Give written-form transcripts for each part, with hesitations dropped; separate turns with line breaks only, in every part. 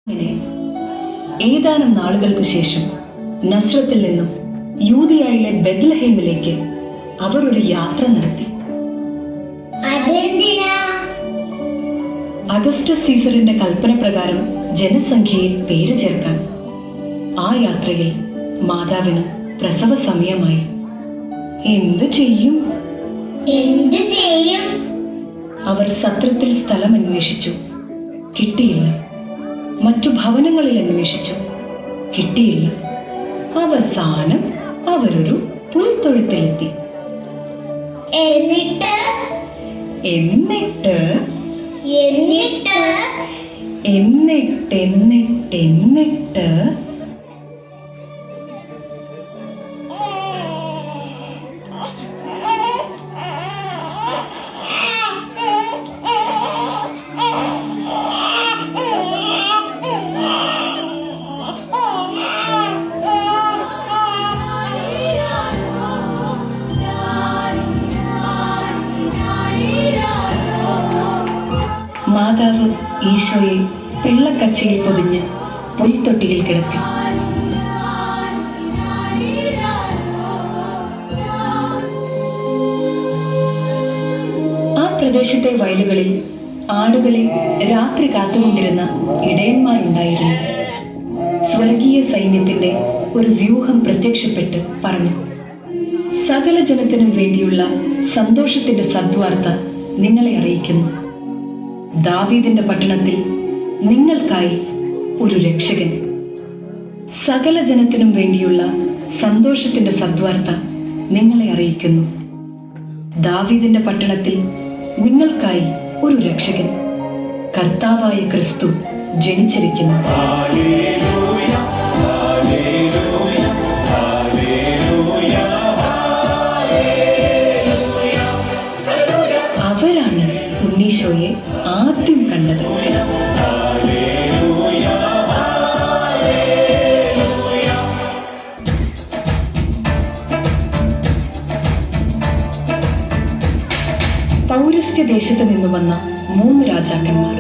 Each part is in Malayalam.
അങ്ങനെ ഏതാനും നാളുകൾക്ക് ശേഷം നസ്രത്തിൽ നിന്നും യൂദയായിലെ ബെത്ലഹേമിലേക്ക് അവർ ഒരു യാത്ര നടത്തി. അഗസ്റ്റസ് സീസറിന്റെ കൽപ്പന പ്രകാരം ജനസംഖ്യയിൽ പേര് ചേർക്കാൻ. ആ യാത്രയിൽ മാതാവിന് പ്രസവ സമയമായി. എന്തു ചെയ്യും? അവർ സത്രത്തിൽ സ്ഥലം അന്വേഷിച്ചു, കിട്ടിയില്ല. മറ്റു ഭവനങ്ങളിൽ അന്വേഷിച്ചു, കിട്ടിയില്ല. അവസാനം അവരൊരു പുൽത്തൊഴുത്തിലെത്തി. എന്നിട്ട് മാതാവ് ഈശോയെ പിള്ളക്കച്ചയിൽ പൊതിഞ്ഞ് പുൽത്തൊട്ടിയിൽ കിടത്തി. ആ പ്രദേശത്തെ വയലുകളിൽ ആടുകളെ രാത്രി കാത്തുകൊണ്ടിരുന്ന ഇടയന്മാരുണ്ടായിരുന്നു. സ്വർഗീയ സൈന്യത്തിന്റെ ഒരു വ്യൂഹം പ്രത്യക്ഷപ്പെട്ട് പറഞ്ഞു, സകല ജനത്തിനും വേണ്ടിയുള്ള സന്തോഷത്തിന്റെ സദ്വാർത്ത നിങ്ങളെ അറിയിക്കുന്നു. ദാവീദിന്റെ പട്ടണത്തിൽ നിങ്ങൾക്കായി ഒരു രക്ഷകൻ. സകല ജനത്തിനും വേണ്ടിയുള്ള സന്തോഷത്തിന്റെ സദ്വാർത്ത നിങ്ങളെ അറിയിക്കുന്നു. ദാവീദിന്റെ പട്ടണത്തിൽ നിങ്ങൾക്കായി ഒരു രക്ഷകൻ, കർത്താവായ ക്രിസ്തു ജനിച്ചിരിക്കുന്നു. അവരാണ് ഉണ്ണീശോയെ ആദ്യം കണ്ടത്. പൗരസ്ത്യ ദേശത്ത് നിന്ന് വന്ന 3 രാജാക്കന്മാർ.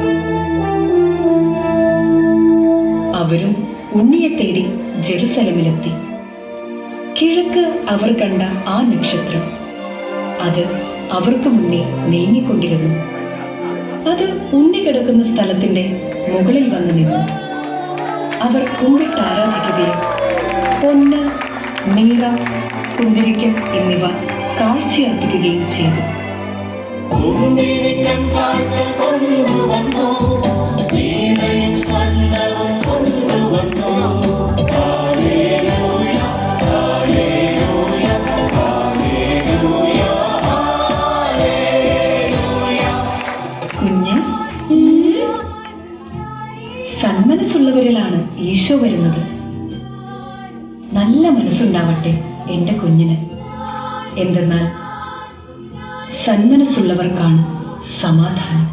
അവരും ഉണ്ണിയെ തേടി ജെറുസലമിലെത്തി. കിഴക്ക് അവർ കണ്ട ആ നക്ഷത്രം, അത് അവർക്ക് മുന്നേ നീങ്ങിക്കൊണ്ടിരുന്നു. അത് ഉണ്ണി കിടക്കുന്ന സ്ഥലത്തിന്റെ മുകളിൽ വന്ന് നിന്നു. അവർ കുമ്പിട്ട് ആരാധിക്കുകയും പൊന്ന്, മീറ, കുന്തിരിക്കം എന്നിവ കാഴ്ചയർപ്പിക്കുകയും ചെയ്തു. കുഞ്ഞ്, സന്മനസ്സുള്ളവരിലാണ് ഈശോ വരുന്നത്. നല്ല മനസ്സുണ്ടാവട്ടെ എന്റെ കുഞ്ഞിന്. എന്തെന്നാൽ സന്മനസ്സുള്ളവർക്കാണ് സമാധാനം.